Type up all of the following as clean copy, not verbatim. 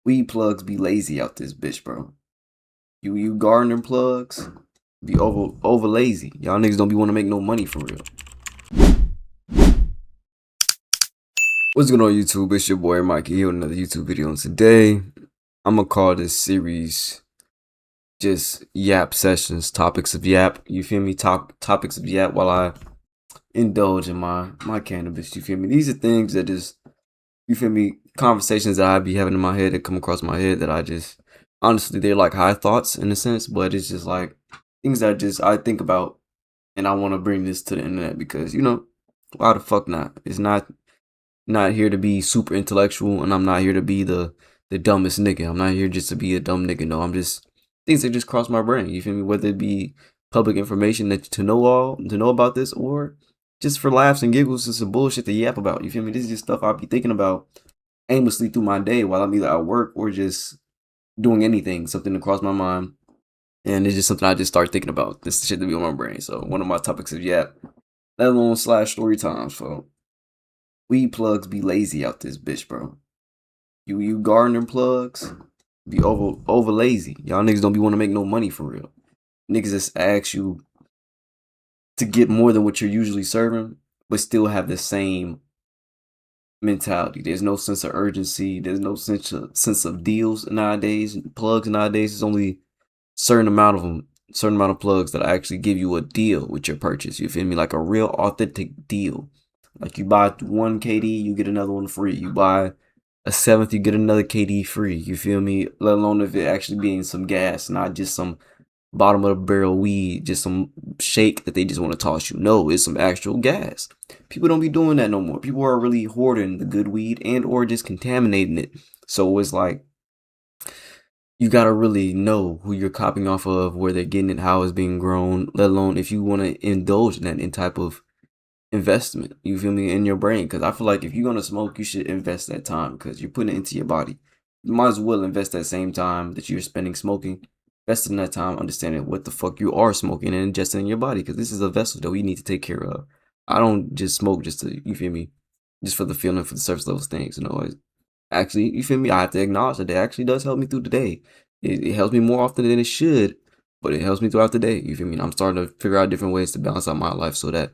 Weed plugs be lazy out this bitch, bro. You gardener plugs be over lazy. Y'all niggas don't be want to make no money for real. What's going on YouTube? It's your boy Mykeeey here with another YouTube video. And today I'm gonna call this series just Yap Sessions, Topics of Yap. You feel me? Topics of Yap while I indulge in my cannabis. You feel me? These are things that just, you feel me, conversations that I be having in my head that come across my head that I just, honestly, they're like high thoughts in a sense, but it's just like things that I think about, and I want to bring this to the internet because, why the fuck not? It's not here to be super intellectual, and I'm not here to be the dumbest nigga. I'm not here just to be a dumb nigga. No, I'm just things that just cross my brain. You feel me? Whether it be public information that to know about this, or just for laughs and giggles, just some bullshit to yap about. You feel me? This is just stuff I'll be thinking about aimlessly through my day while I'm either at work or just doing anything, something to cross my mind. And it's just something I just start thinking about. This shit to be on my brain. So one of my topics of yap, let alone slash story times. So weed plugs be lazy out this bitch, bro. You gardener plugs be over lazy. Y'all niggas don't be want to make no money for real. Niggas just ask you to get more than what you're usually serving, but still have the same mentality. There's no sense of urgency. There's no sense of deals nowadays. Plugs nowadays is only certain amount of them, certain amount of plugs that actually give you a deal with your purchase. You feel me? Like a real authentic deal. Like you buy one KD, you get another one free. You buy a seventh, you get another KD free. You feel me? Let alone if it actually being some gas, not just some bottom of the barrel weed, just some shake that they just want to toss you. No, it's some actual gas. People don't be doing that no more. People are really hoarding the good weed and or just contaminating it. So it's like you gotta really know who you're copying off of, where they're getting it, how it's being grown, let alone if you want to indulge in that in type of investment, you feel me, in your brain. Because I feel like if you're gonna smoke, you should invest that time because you're putting it into your body. You might as well invest that same time that you're spending smoking, invest in that time understanding what the fuck you are smoking and ingesting in your body, because this is a vessel that we need to take care of. I don't just smoke just to, you feel me, just for the feeling, for the surface level things. Actually, you feel me, I have to acknowledge that it actually does help me through the day. It helps me more often than it should, but it helps me throughout the day. You feel me? I'm starting to figure out different ways to balance out my life so that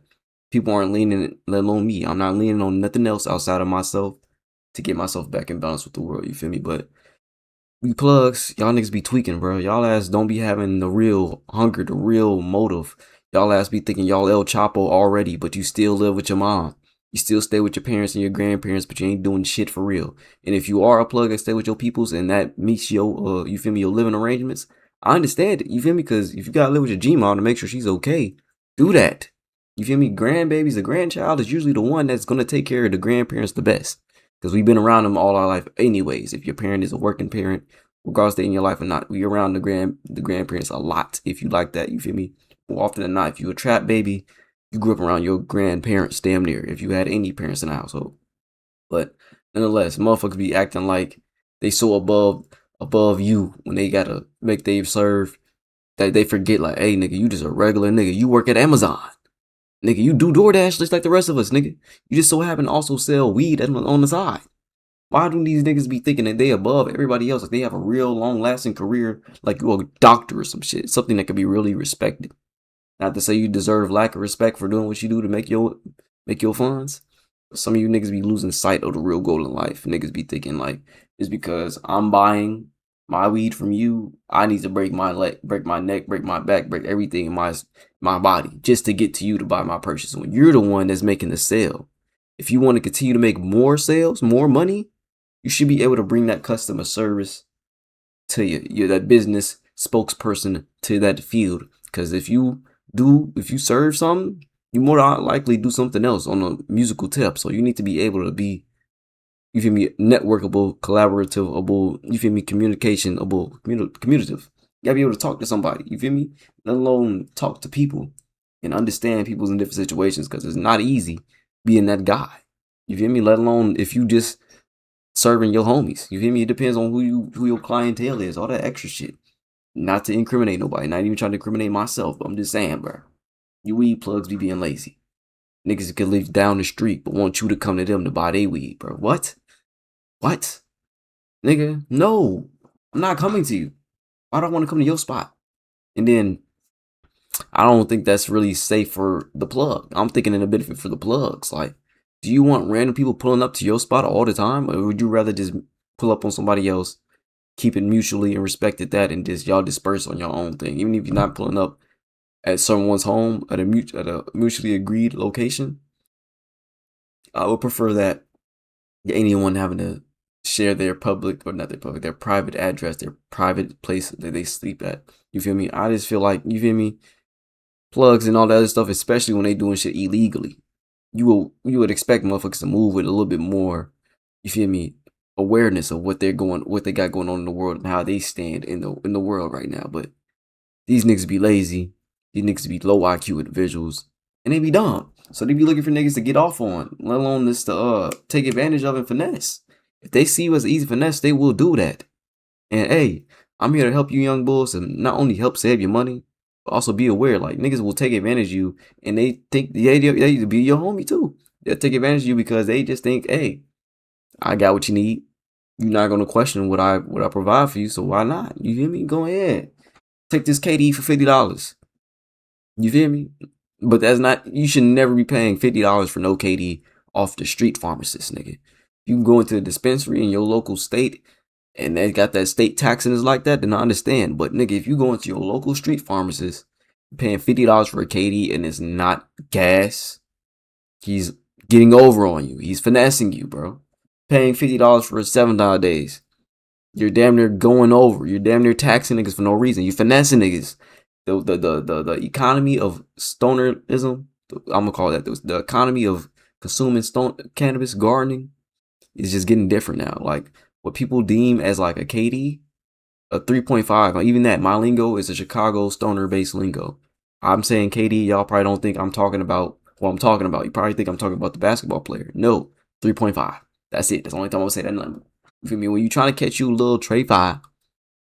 people aren't leaning, let alone me. I'm not leaning on nothing else outside of myself to get myself back in balance with the world. You feel me? But we plugs, y'all niggas be tweaking, bro. Y'all ass don't be having the real hunger, the real motive. Y'all ass be thinking y'all El Chapo already, but you still live with your mom. You still stay with your parents and your grandparents, but you ain't doing shit for real. And if you are a plug and stay with your peoples and that meets your, you feel me, your living arrangements, I understand it. You feel me? Because if you gotta live with your G-mom to make sure she's okay, do that. You feel me? Grandbabies, the grandchild is usually the one that's gonna take care of the grandparents the best. Because we've been around them all our life anyways. If your parent is a working parent, regardless they in your life or not, we around the grandparents a lot. If you like that, you feel me? More often than not, if you a trap baby, you grew up around your grandparents damn near, if you had any parents in the household. But nonetheless, motherfuckers be acting like they so above you when they gotta make they serve that they forget, like, hey nigga, you just a regular nigga. You work at Amazon. Nigga, you do DoorDash just like the rest of us, nigga. You just so happen to also sell weed on the side. Why do these niggas be thinking that they above everybody else? Like they have a real long lasting career, like you a doctor or some shit, something that could be really respected. Not to say you deserve lack of respect for doing what you do to make your funds. But some of you niggas be losing sight of the real goal in life. Niggas be thinking like, it's because I'm buying my weed from you, I need to break my leg, break my neck, break my back, break everything in my body just to get to you to buy my purchase. When you're the one that's making the sale, if you want to continue to make more sales, more money, you should be able to bring that customer service to you. You're that business spokesperson to that field. Because if you serve something, you more likely do something else on a musical tip. So you need to be able to be, you feel me, networkable, collaborative, you feel me, communicationable, communicative. You gotta be able to talk to somebody, you feel me? Let alone talk to people and understand people in different situations, because it's not easy being that guy. You feel me? Let alone if you just serving your homies. You feel me? It depends on who your clientele is, all that extra shit. Not to incriminate nobody, not even trying to incriminate myself, but I'm just saying, bro. You weed plugs be being lazy. Niggas could live down the street but want you to come to them to buy their weed, bro. What? What? Nigga, no, I'm not coming to you. Why do I want to come to your spot? And then I don't think that's really safe for the plug. I'm thinking in a benefit for the plugs. Like, do you want random people pulling up to your spot all the time, or would you rather just pull up on somebody else, keep it mutually and respect it that, and just y'all disperse on your own thing, even if you're not pulling up at someone's home at a mutually agreed location? I would prefer that anyone having to share their public or not their public, their private address, their private place that they sleep at. You feel me? I just feel like, you feel me, plugs and all that other stuff, especially when they doing shit illegally. You would expect motherfuckers to move with a little bit more, you feel me, awareness of what they got going on in the world and how they stand in the world right now. But these niggas be lazy. These niggas be low IQ individuals, and they be dumb. So they be looking for niggas to get off on, let alone this to take advantage of and finesse. If they see you as easy finesse, they will do that. And hey, I'm here to help you young bulls and not only help save your money, but also be aware, like, niggas will take advantage of you and they think they be your homie too. They'll take advantage of you because they just think, hey, I got what you need. You're not gonna question what I provide for you, so why not? You feel me? Go ahead. Take this KD for $50. You feel me? But that's not, you should never be paying $50 for no KD off the street pharmacist, nigga. You can go into the dispensary in your local state and they got that state taxing is like that, then I understand. But nigga, if you go into your local street pharmacist paying $50 for a KD and it's not gas, he's getting over on you. He's finessing you, bro. Paying $50 for a $7 days. You're damn near going over. You're damn near taxing niggas for no reason. You finessing niggas. The economy of stonerism, I'm gonna call that the economy of consuming cannabis gardening is just getting different now. Like what people deem as like a KD, a 3.5, even that, my lingo is a Chicago stoner based lingo. I'm saying KD, y'all probably don't think I'm talking about what I'm talking about. You probably think I'm talking about the basketball player. No, 3.5. That's it. That's the only time I'm gonna say that number. You feel me? When you trying to catch you little Trey 5,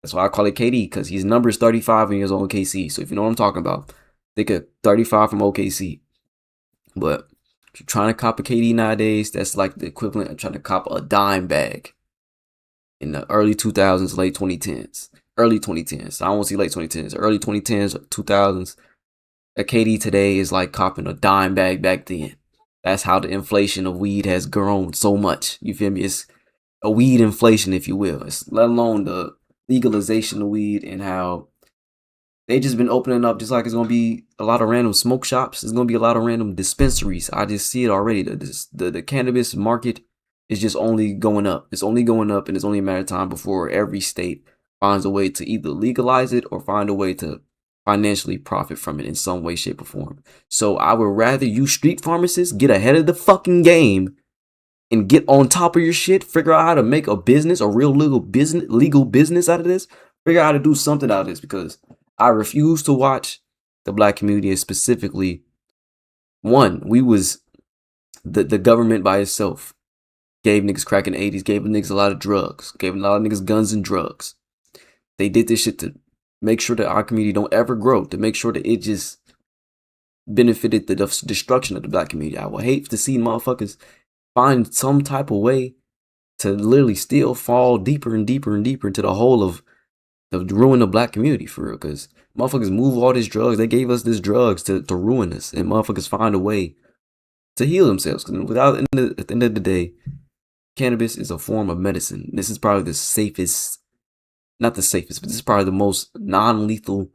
that's why I call it KD, because his number is 35 when he was on OKC. So if you know what I'm talking about, think of 35 from OKC. But if you're trying to cop a KD nowadays, that's like the equivalent of trying to cop a dime bag in the early 2000s, late 2010s. Early 2010s. I won't see late 2010s. Early 2010s, 2000s. A KD today is like copping a dime bag back then. That's how the inflation of weed has grown so much. You feel me? It's a weed inflation, if you will. It's let alone the legalization of weed and how they just been opening up, just like it's gonna be a lot of random smoke shops. There's gonna be a lot of random dispensaries. I just see it already. The cannabis market is just only going up. It's only going up, and it's only a matter of time before every state finds a way to either legalize it or find a way to financially profit from it in some way, shape, or form. So I would rather you street pharmacists get ahead of the fucking game and get on top of your shit, figure out how to make a business, a real legal business out of this, figure out how to do something out of this, because I refuse to watch the black community, specifically one, we was the government by itself gave niggas crack in the 80s, gave niggas a lot of drugs, gave a lot of niggas guns and drugs. They did this shit to make sure that our community don't ever grow, to make sure that it just benefited the destruction of the black community. I would hate to see motherfuckers find some type of way to literally still fall deeper and deeper and deeper into the hole of the ruin the black community, for real. Because motherfuckers move all these drugs. They gave us these drugs to ruin us, and motherfuckers find a way to heal themselves. Because at the end of the day, cannabis is a form of medicine. This is probably the safest, not the safest, but this is probably the most non-lethal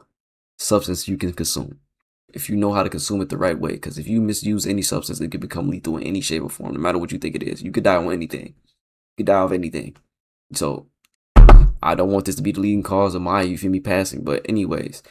substance you can consume if you know how to consume it the right way. Because if you misuse any substance, it could become lethal in any shape or form, no matter what you think it is. You could die on anything. You could die of anything. So I don't want this to be the leading cause of my, you feel me, passing. But anyways,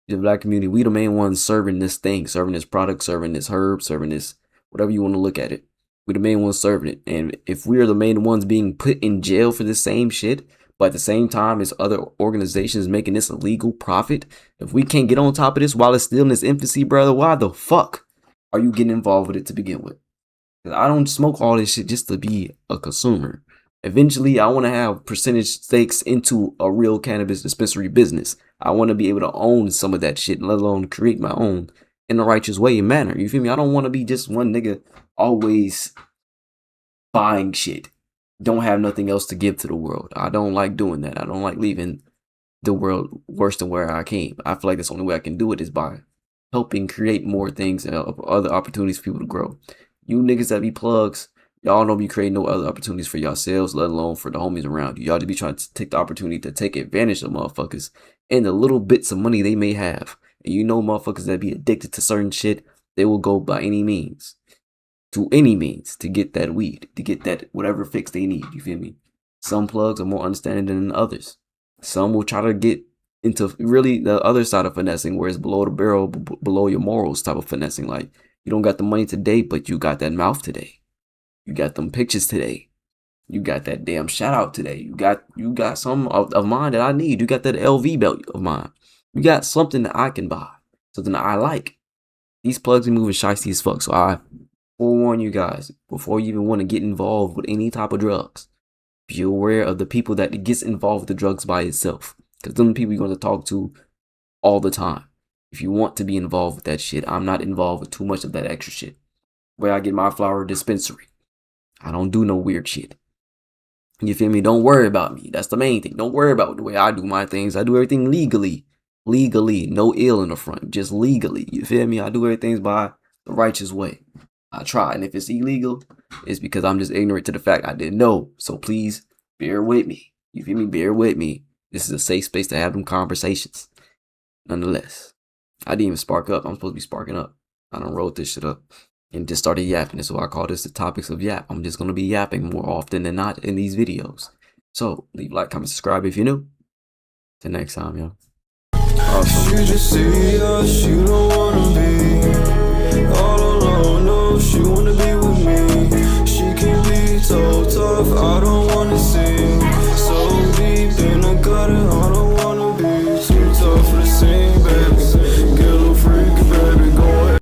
the black community, we the main ones serving this thing, serving this product, serving this herb, serving this, whatever you want to look at it. We the main ones serving it. And if we are the main ones being put in jail for this same shit, but at the same time as other organizations making this a legal profit, if we can't get on top of this while it's still in its infancy, brother, why the fuck are you getting involved with it to begin with? Because I don't smoke all this shit just to be a consumer. Eventually, I want to have percentage stakes into a real cannabis dispensary business. I want to be able to own some of that shit, let alone create my own in a righteous way and manner. You feel me? I don't want to be just one nigga always buying shit. don't have nothing else to give to the world. I don't like doing that. I don't like leaving the world worse than where I came. I feel like that's the only way I can do it is by helping create more things and other opportunities for people to grow. You niggas that be plugs, y'all don't be creating no other opportunities for yourselves, let alone for the homies around you. Y'all just be trying to take the opportunity to take advantage of motherfuckers and the little bits of money they may have. And you know motherfuckers that be addicted to certain shit, they will go by any means, to any means, to get that weed, to get that whatever fix they need. You feel me? Some plugs are more understanding than others. Some will try to get into really the other side of finessing, where it's below the barrel, below your morals type of finessing. Like, you don't got the money today, but you got that mouth today. You got them pictures today. You got that damn shout out today. You got some of mine that I need. You got that LV belt of mine. You got something that I can buy, something that I like. These plugs are moving shiesty as fuck. So I forewarn you guys, before you even want to get involved with any type of drugs, be aware of the people that gets involved with the drugs by itself. Because them people you're going to talk to all the time. If you want to be involved with that shit, I'm not involved with too much of that extra shit. Where I get my flower dispensary. I don't do no weird shit. You feel me? Don't worry about me. That's the main thing. Don't worry about the way I do my things. I do everything legally. Legally. No ill in the front. Just legally. You feel me? I do everything by the righteous way. I try. And if it's illegal, it's because I'm just ignorant to the fact I didn't know. So please, bear with me. You feel me? Bear with me. This is a safe space to have them conversations. Nonetheless, I didn't even spark up. I'm supposed to be sparking up. I done wrote this shit up and just started yapping. So I call this the topics of yap. I'm just going to be yapping more often than not in these videos. So leave a like, comment, subscribe if you're new. Till next time, yo. Awesome. You just serious, you don't wanna be all alone, no, she